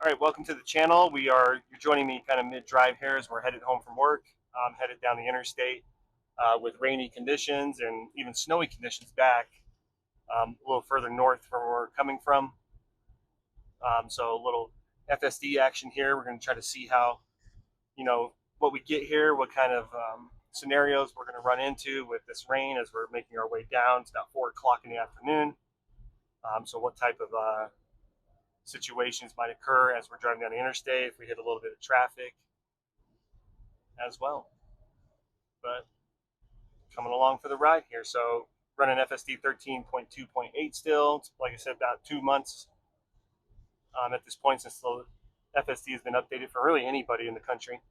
All right, welcome to the channel. You're joining me kind of mid-drive here as we're headed home from work. Headed down the interstate with rainy conditions and even snowy conditions back a little further north from where we're coming from. So a little FSD action here. We're going to try to see how, what we get here, what kind of scenarios we're going to run into with this rain as we're making our way down. It's about 4 o'clock in the afternoon. So what type of situations might occur as we're driving down the interstate if we hit a little bit of traffic as well. But coming along for the ride here. So running FSD 13.2.8 still. It's, like I said, about 2 months at this point since the FSD has been updated for really anybody in the country.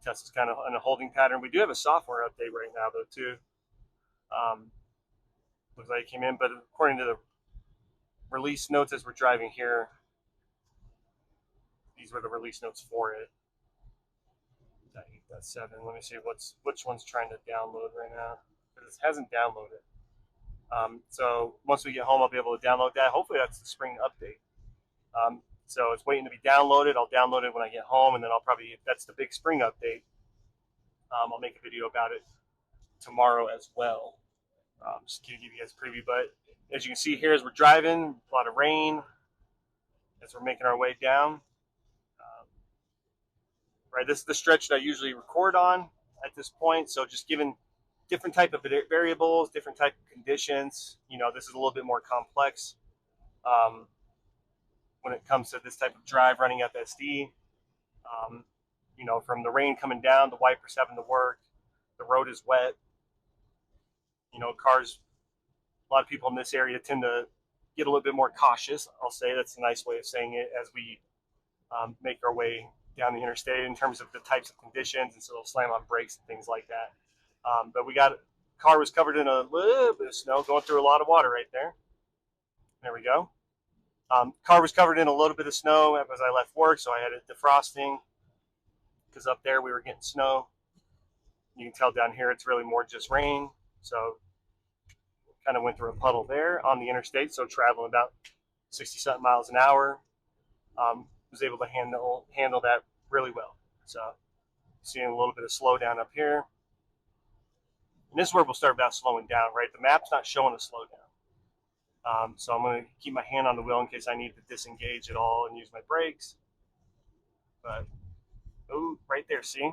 Tesla's kind of in a holding pattern. We do have a software update right now, though, too. Looks like it came in, but according to the release notes as we're driving here, these were the release notes for it. That's 7. Let me see which one's trying to download right now, because it hasn't downloaded. So once we get home, I'll be able to download that. Hopefully that's the spring update. So it's waiting to be downloaded. I'll download it when I get home, and then I'll probably, if that's the big spring update, I'll make a video about it tomorrow as well. Just to give you guys a preview. But as you can see here, as we're driving, a lot of rain as we're making our way down. Right, this is the stretch that I usually record on at this point. So just given different type of variables, different type of conditions, this is a little bit more complex when it comes to this type of drive running FSD. From the rain coming down, the wipers having to work, the road is wet. Cars, a lot of people in this area tend to get a little bit more cautious. I'll say that's a nice way of saying it as we make our way down the interstate in terms of the types of conditions, and so they'll slam on brakes and things like that. But car was covered in a little bit of snow, going through a lot of water right there. There we go. Car was covered in a little bit of snow as I left work, so I had it defrosting because up there we were getting snow. You can tell down here it's really more just rain. So kind of went through a puddle there on the interstate, so traveling about 60-something miles an hour. Was able to handle that really well. So seeing a little bit of slowdown up here. And this is where we'll start about slowing down, right? The map's not showing a slowdown. So I'm going to keep my hand on the wheel in case I need to disengage at all and use my brakes. But, oh, right there, see?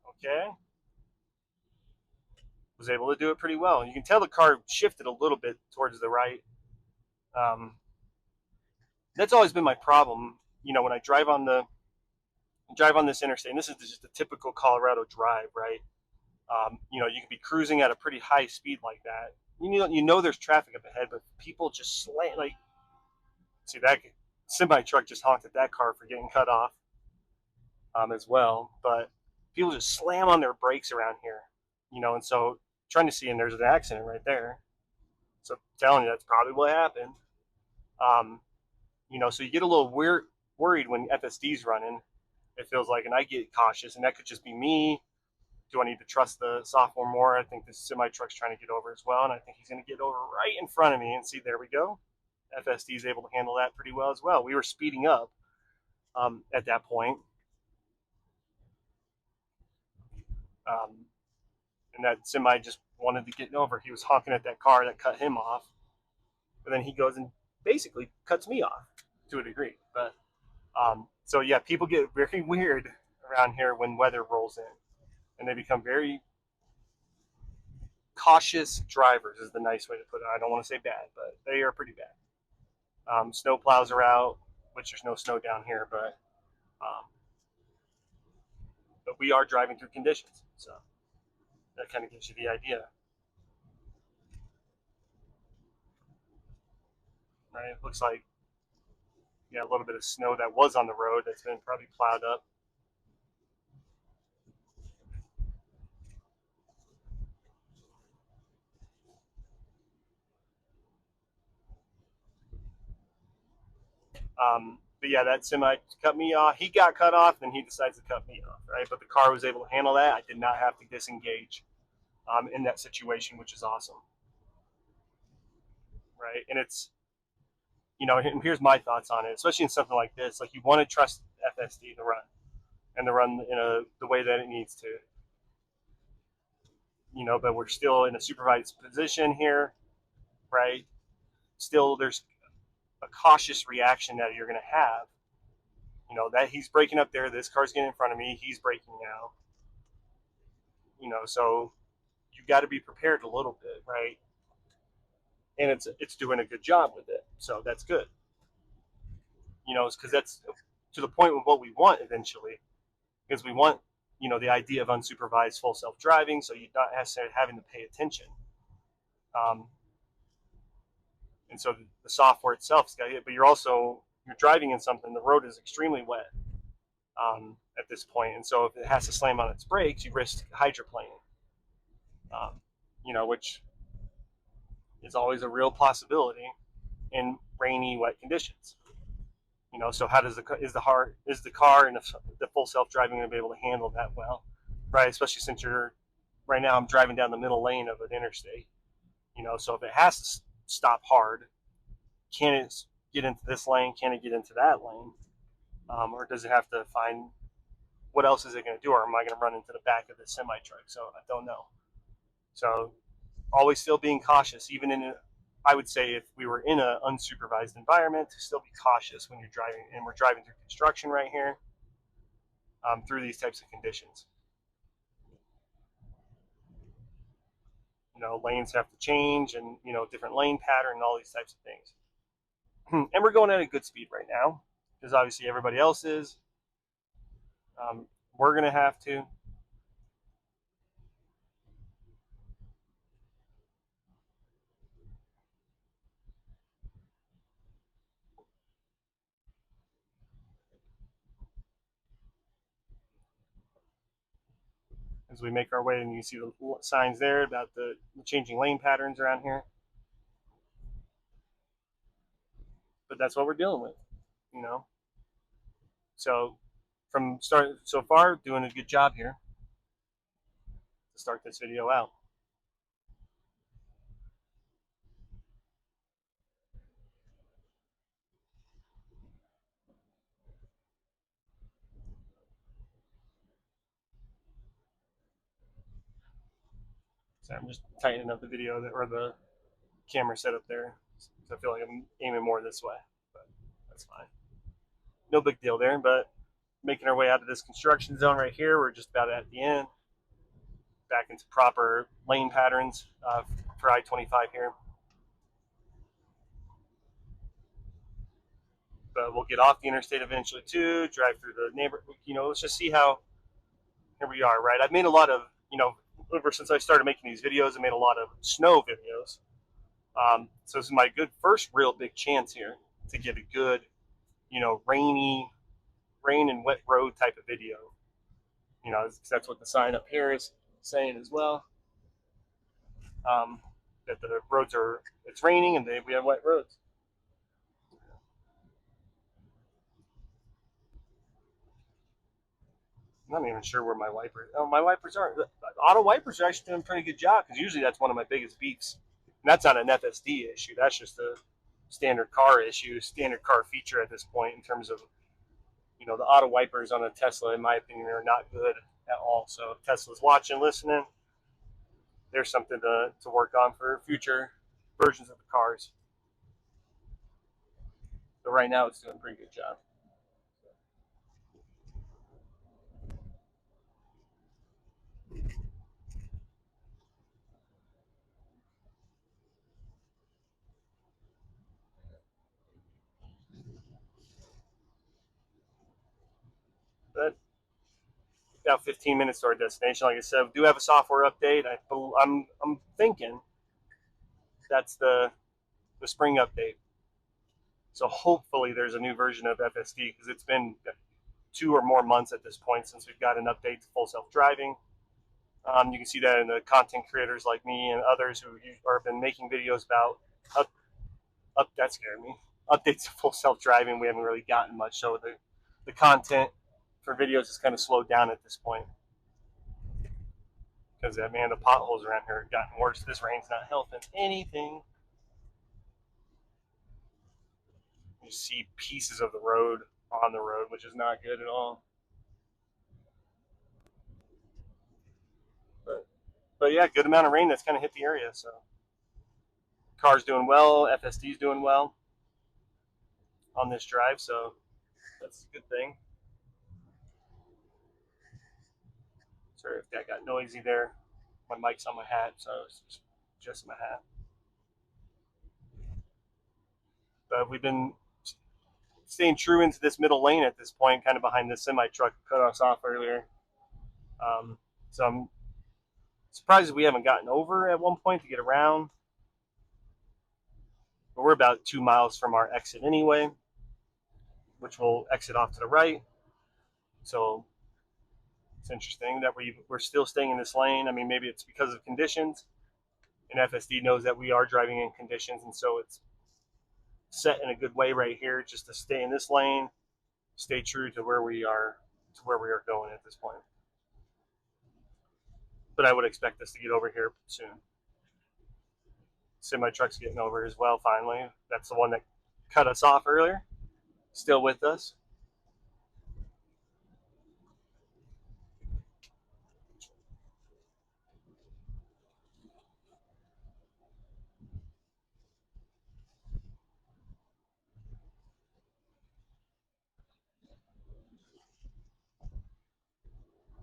Okay. Was able to do it pretty well. You can tell the car shifted a little bit towards the right. That's always been my problem. When I drive on this interstate, and this is just a typical Colorado drive, right? You can be cruising at a pretty high speed like that. There's traffic up ahead, but people just slam, see that semi truck just honked at that car for getting cut off as well. But people just slam on their brakes around here, and so trying to see, and there's an accident right there. So I'm telling you, that's probably what happened. So you get a little worried when FSD's running, it feels like, and I get cautious, and that could just be me. Do I need to trust the software more? I think this semi truck's trying to get over as well, and I think he's going to get over right in front of me, and see, there we go. FSD is able to handle that pretty well as well. We were speeding up at that point. And that semi just wanted to get over. He was honking at that car that cut him off, but then he goes and basically cuts me off to a degree. But so yeah, people get very weird around here when weather rolls in, and they become very cautious drivers is the nice way to put it. I don't want to say bad, but they are pretty bad. Snow plows are out, which there's no snow down here, but we are driving through conditions, so that kind of gives you the idea. Right, it looks like a little bit of snow that was on the road that's been probably plowed up. But yeah, that semi cut me off. He got cut off, then he decides to cut me off, right? But the car was able to handle that. I did not have to disengage in that situation, which is awesome, right? And it's, you know, and here's my thoughts on it, especially in something like this. Like, you want to trust FSD to run and to run in the way that it needs to, you know, but we're still in a supervised position here, right? Still, there's a cautious reaction that you're going to have. You know, that he's braking up there, this car's getting in front of me, he's braking now. You know, so you got to be prepared a little bit, right? And it's doing a good job with it, so that's good. You know, because that's to the point with what we want eventually, because we want, you know, the idea of unsupervised full self-driving, so you're not necessarily having to pay attention. Um, and so the software itself's got it, but you're driving in something. The road is extremely wet at this point, and so if it has to slam on its brakes, you risk hydroplaning. You know, which is always a real possibility in rainy, wet conditions. You know, so how does is the car and the full self-driving going to be able to handle that well, right? Especially since right now I'm driving down the middle lane of an interstate. You know, so if it has to stop hard, can it get into this lane? Can it get into that lane? Or does it have to find what else is it going to do? Or am I going to run into the back of the semi truck? So I don't know. So always still being cautious, even I would say if we were in an unsupervised environment, to still be cautious when you're driving, and we're driving through construction right here, through these types of conditions. You know, lanes have to change, and, you know, different lane pattern and all these types of things. And we're going at a good speed right now, because obviously everybody else is. We're going to have to. As we make our way, and you see the signs there about the changing lane patterns around here. But that's what we're dealing with, you know. So from start so far, doing a good job here to start this video out. So I'm just tightening up the video or the camera setup there. So I feel like I'm aiming more this way, but that's fine. No big deal there, but making our way out of this construction zone right here. We're just about at the end, back into proper lane patterns for I-25 here. But we'll get off the interstate eventually too, drive through the neighborhood. You know, let's just see how, here we are, right? I've made a lot of, you know, ever since I started making these videos, I made a lot of snow videos. So this is my first real big chance here to get a good, you know, rain and wet road type of video. You know, that's what the sign up here is saying as well. That the roads it's raining and we have wet roads. I'm not even sure where my wipers. Oh, my wipers aren't. The auto wipers are actually doing a pretty good job, because usually that's one of my biggest beefs. And that's not an FSD issue. That's just a standard car issue, standard car feature at this point in terms of, you know, the auto wipers on a Tesla, in my opinion, are not good at all. So if Tesla's watching, listening, there's something to work on for future versions of the cars. But right now, it's doing a pretty good job. But about 15 minutes to our destination. Like I said, we do have a software update. I'm thinking that's the spring update. So hopefully there's a new version of FSD, because it's been 2 or more months at this point since we've got an update to full self-driving. You can see that in the content creators like me and others who have been making videos about that scared me. Updates to full self-driving, we haven't really gotten much. So the content for videos has kind of slowed down at this point, because man, the potholes around here have gotten worse. This rain's not helping anything. You see pieces of the road on the road, which is not good at all. But but yeah, good amount of rain that's kind of hit the area. So car's doing well, FSD's doing well on this drive, so that's a good thing. Sorry if that got noisy there. My mic's on my hat, so it's just my hat. But we've been staying true into this middle lane at this point, kind of behind this semi truck cut us off earlier. So I'm surprised we haven't gotten over at one point to get around. But we're about 2 miles from our exit anyway, which will exit off to the right. So it's interesting that we're still staying in this lane. I mean, maybe it's because of conditions, and FSD knows that we are driving in conditions, and so it's set in a good way right here just to stay in this lane, stay true to where we are going at this point. But I would expect us to get over here soon. Semi truck's getting over as well finally. That's the one that cut us off earlier. Still with us.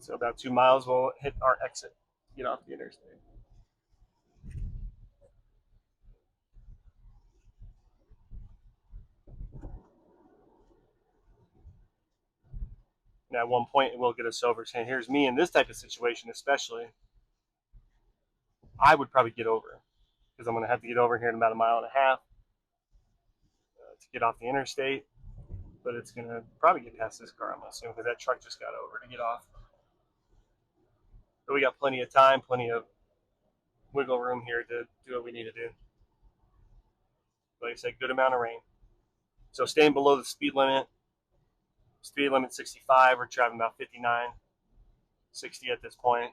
So about 2 miles, we'll hit our exit, get off the interstate. And at one point, it will get us over. So here's me in this type of situation, especially. I would probably get over because I'm going to have to get over here in about a mile and a half to get off the interstate. But it's going to probably get past this car, I'm assuming, because that truck just got over to get off. But we got plenty of time, plenty of wiggle room here to do what we need to do. Like I said, good amount of rain. So staying below the speed limit. Speed limit 65. We're driving about 59, 60 at this point.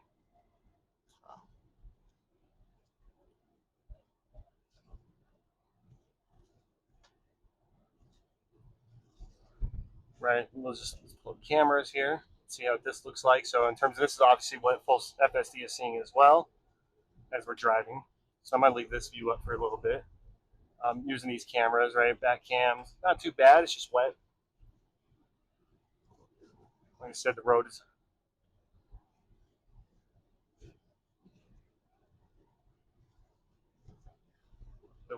Right, let's pull cameras here, see how this looks like. So in terms of, this is obviously what full FSD is seeing as well as we're driving. So I might leave this view up for a little bit. Using these cameras, right, back cams, not too bad, it's just wet. Like I said, the road is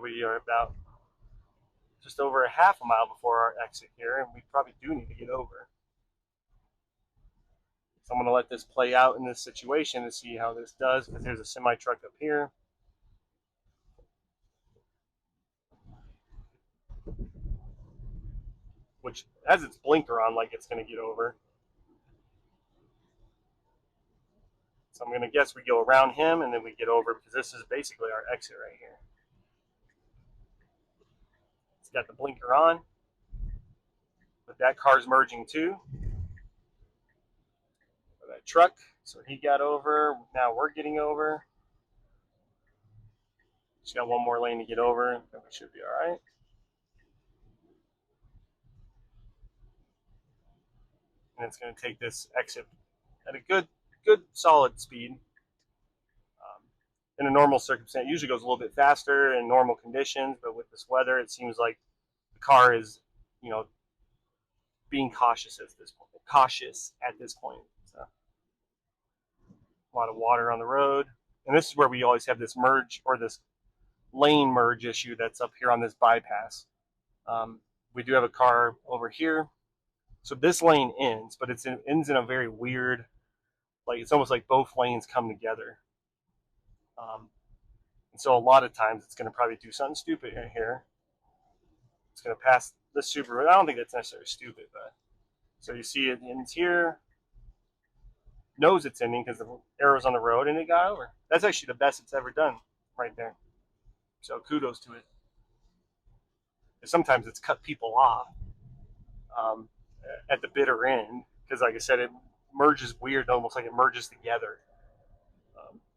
we are about just over a half a mile before our exit here, and we probably do need to get over. So I'm going to let this play out in this situation to see how this does, because there's a semi truck up here. Which has its blinker on like it's going to get over. So I'm going to guess we go around him and then we get over, because this is basically our exit right here. It's got the blinker on, but that car's merging too. That truck, so he got over. Now we're getting over. Just got one more lane to get over, and we should be all right. And it's going to take this exit at a good solid speed. In a normal circumstance, it usually goes a little bit faster in normal conditions, but with this weather, it seems like the car is, being cautious at this point. So, a lot of water on the road, and this is where we always have this merge, or this lane merge issue that's up here on this bypass. We do have a car over here, so this lane ends, but it ends in a very weird, like it's almost like both lanes come together. And so a lot of times it's going to probably do something stupid right here. It's going to pass the Subaru. I don't think that's necessarily stupid, but so you see it ends here, knows it's ending because the arrow's on the road, and it got over. That's actually the best it's ever done right there. So kudos to it. Sometimes it's cut people off at the bitter end, because like I said, it merges weird, almost like it merges together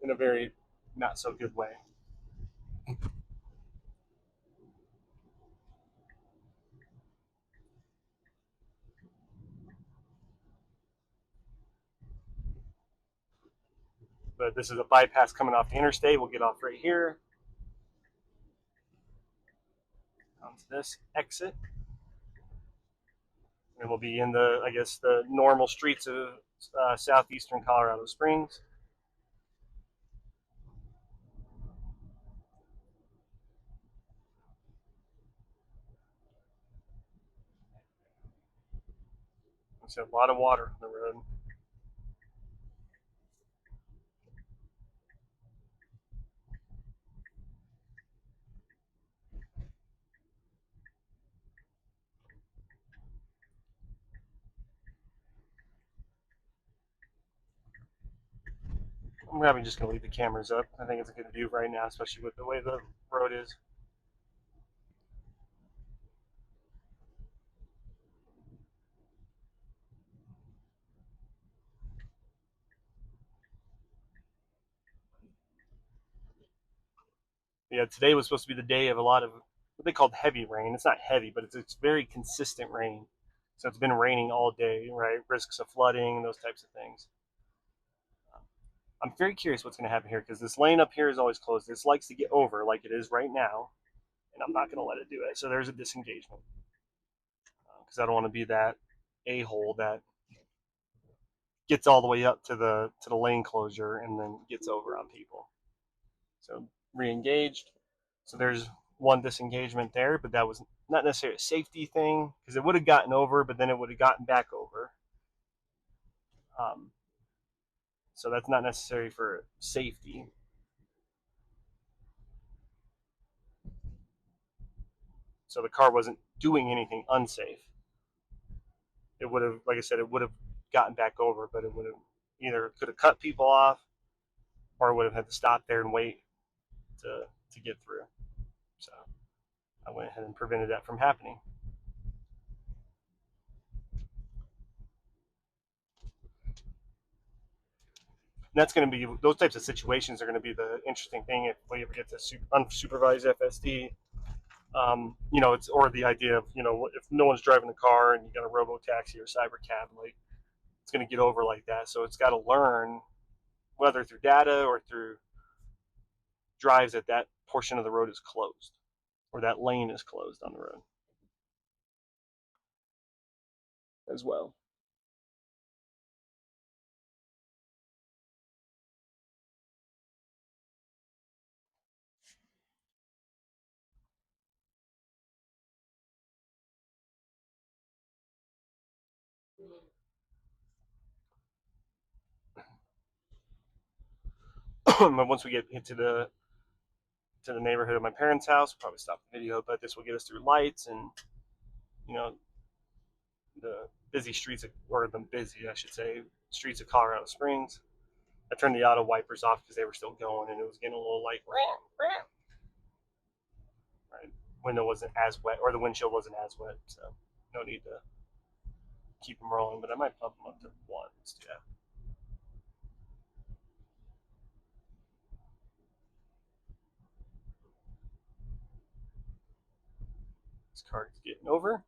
in a very not so good way. But this is a bypass coming off the interstate. We'll get off right here onto this exit, and we'll be in the, I guess, the normal streets of southeastern Colorado Springs. There's a lot of water on the road. I'm probably just going to leave the cameras up. I think it's a good view right now, especially with the way the road is. Yeah, today was supposed to be the day of a lot of what they called heavy rain. It's not heavy, but it's very consistent rain. So it's been raining all day, right? Risks of flooding, those types of things. I'm very curious what's going to happen here because this lane up here is always closed. This likes to get over like it is right now, and I'm not going to let it do it. So there's a disengagement because I don't want to be that a-hole that gets all the way up to the lane closure and then gets over on people. So re-engaged. So there's one disengagement there, but that was not necessarily a safety thing because it would have gotten over, but then it would have gotten back over. So that's not necessary for safety. So the car wasn't doing anything unsafe. It would have, like I said, it would have gotten back over, but it would have either could have cut people off or would have had to stop there and wait to get through. So I went ahead and prevented that from happening. And that's going to be, those types of situations are going to be the interesting thing if we ever get to unsupervised FSD. It's, or the idea of, if no one's driving the car and you got a robo taxi or cyber cab, like it's going to get over like that. So it's got to learn, whether through data or through drives, that portion of the road is closed or that lane is closed on the road as well. But once we get into the neighborhood of my parents' house, we'll probably stop the video, but this will get us through lights and you know the busy streets of, or the busy, I should say, streets of Colorado Springs. I turned the auto wipers off because they were still going and it was getting a little like right. Window wasn't as wet, or the windshield wasn't as wet, so no need to keep them rolling. But I might pump them up to one. Let's do that. This car is getting over.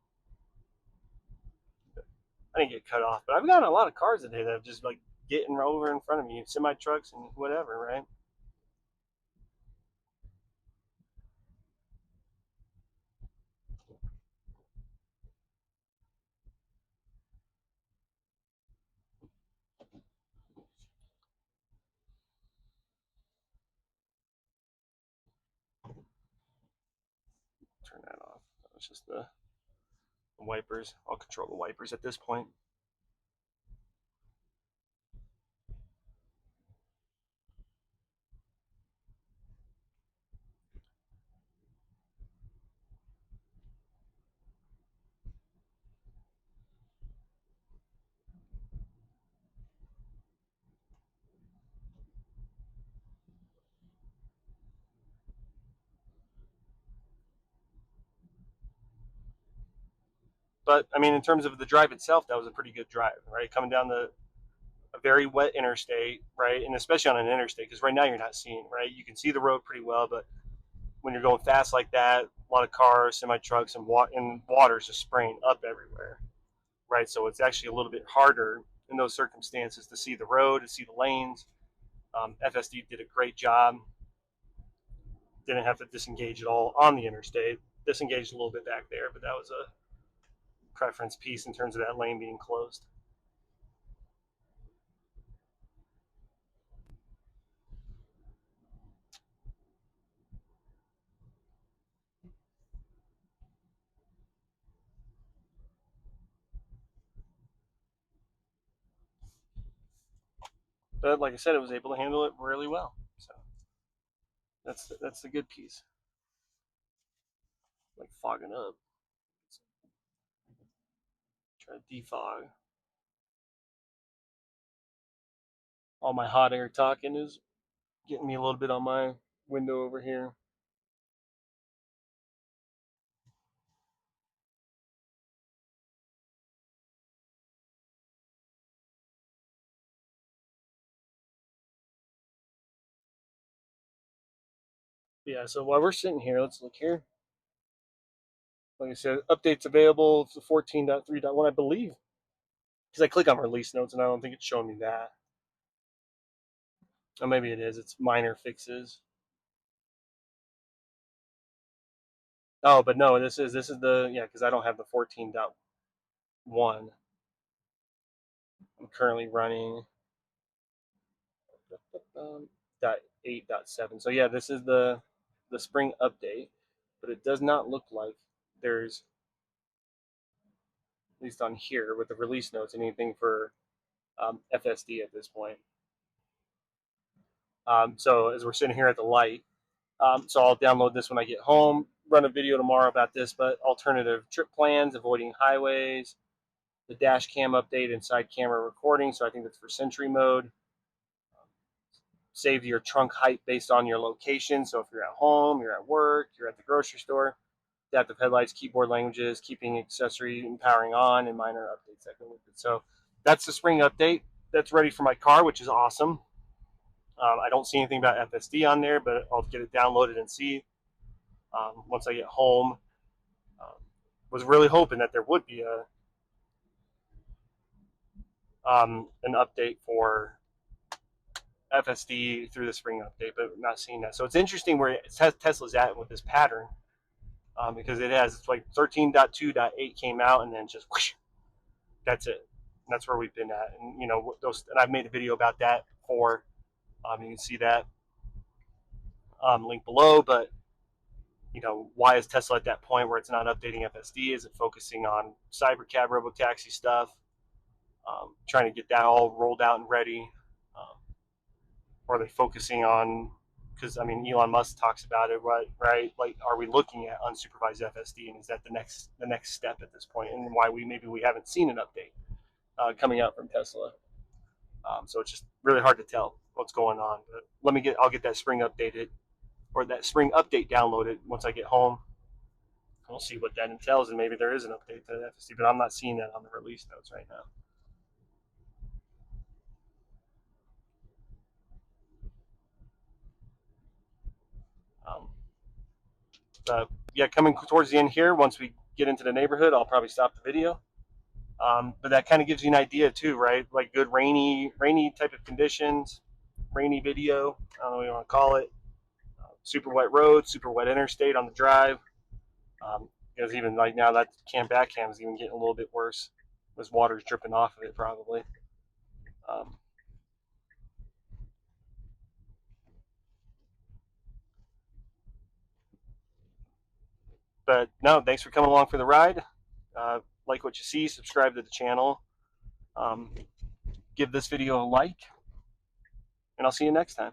I didn't get cut off, but I've gotten a lot of cars today that have just like getting over in front of me, semi trucks and whatever, right? Turn that off. It's just the wipers. I'll control the wipers at this point. But I mean, in terms of the drive itself, that was a pretty good drive, right? Coming down a very wet interstate, right? And especially on an interstate, because right now you're not seeing, right? You can see the road pretty well, but when you're going fast like that, a lot of cars, semi trucks, and water's just spraying up everywhere, right? So it's actually a little bit harder in those circumstances to see the road, to see the lanes. FSD did a great job. Didn't have to disengage at all on the interstate. Disengaged a little bit back there, but that was a preference piece in terms of that lane being closed. But like I said, it was able to handle it really well. So that's the good piece. Like fogging up. Try to defog. All my hot air talking is getting me a little bit on my window over here. Yeah, so while we're sitting here, let's look here. Like I said, updates available to 14.3.1, I believe. Because I click on release notes and I don't think it's showing me that. Or maybe it is. It's minor fixes. Oh, but no, this is the, yeah, because I don't have the 14.1. I'm currently running .8.7. So yeah, this is the spring update, but it does not look like there's, at least on here with the release notes, anything for FSD at this point. So as we're sitting here at the light, so I'll download this when I get home, run a video tomorrow about this, but alternative trip plans, avoiding highways, the dash cam update and side camera recording. So I think that's for Sentry mode. Save your trunk height based on your location. So if you're at home, you're at work, you're at the grocery store, adaptive headlights, keyboard languages, keeping accessory and powering on, and minor updates that go with it. So that's the spring update. That's ready for my car, which is awesome. I don't see anything about FSD on there, but I'll get it downloaded and see once I get home. Was really hoping that there would be an update for FSD through the spring update, but I'm not seeing that. So it's interesting where Tesla's at with this pattern, because it's like 13.2.8 came out and then just whoosh, that's it. And that's where we've been at. And and I've made a video about that before. You can see that link below. But why is Tesla at that point where it's not updating FSD? Is it focusing on cybercab, robotaxi stuff, trying to get that all rolled out and ready? Or are they focusing on, because Elon Musk talks about it, right? Like, are we looking at unsupervised FSD, and is that the next step at this point, and why we haven't seen an update coming out from Tesla? So it's just really hard to tell what's going on. But I'll get that spring updated, or that spring update downloaded once I get home. We'll see what that entails, and maybe there is an update to the FSD, but I'm not seeing that on the release notes right now. Yeah, coming towards the end here, once we get into the neighborhood, I'll probably stop the video. But that kind of gives you an idea too, right? Like good rainy type of conditions, rainy video. I don't know what you want to call it. Super wet road, super wet interstate on the drive. Because even like now that back cam is even getting a little bit worse. There's water's dripping off of it probably. But no, thanks for coming along for the ride. Like what you see, subscribe to the channel. Give this video a like, and I'll see you next time.